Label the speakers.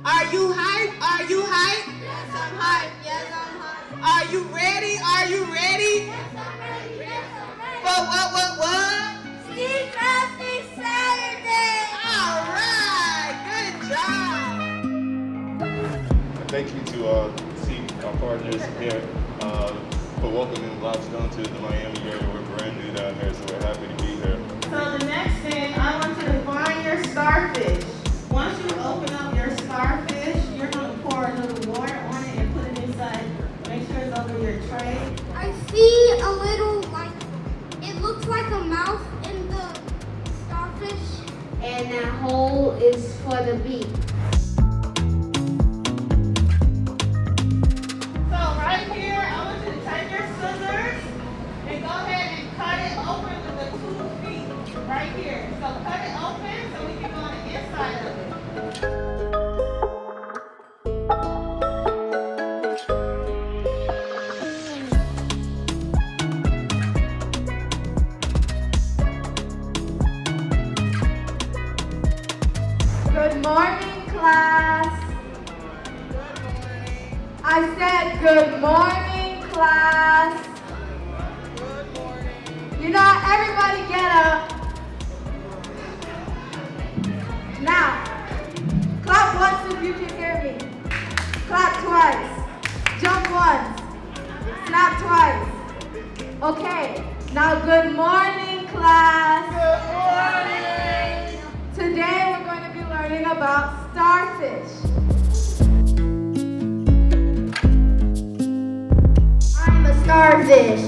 Speaker 1: Are you hyped? Are you hyped?
Speaker 2: Yes, I'm hyped. Yes, I'm hyped.
Speaker 1: Are you ready? Are you ready?
Speaker 2: Yes, I'm ready. Yes, I'm ready.
Speaker 1: For what?
Speaker 2: STEAMtastic Saturday.
Speaker 1: All right, good job.
Speaker 3: Thank you to SEE, our partners here, for welcoming Blackstone to the Miami area. We're brand new down here, so we're happy to be here.
Speaker 1: So the next thing, I want you to find your starfish. Once you open up your starfish, you're going to pour a little water on it and put it inside. Make sure it's over your tray.
Speaker 2: I see a little, it looks like a mouth in the starfish. And that hole is for the beak.
Speaker 1: So right here, I want you to take your scissors and go ahead and cut it open with the 2 feet right here. So cut it open so we can go on the inside of it.
Speaker 4: Good morning, class. I said good morning, class.
Speaker 1: Good morning.
Speaker 4: You know, everybody get up. Now, clap once if you can hear me. Clap twice. Jump once. Snap twice. Okay, now good morning, class.
Speaker 1: Good morning.
Speaker 4: Today we're going to be learning about starfish. I'm a starfish.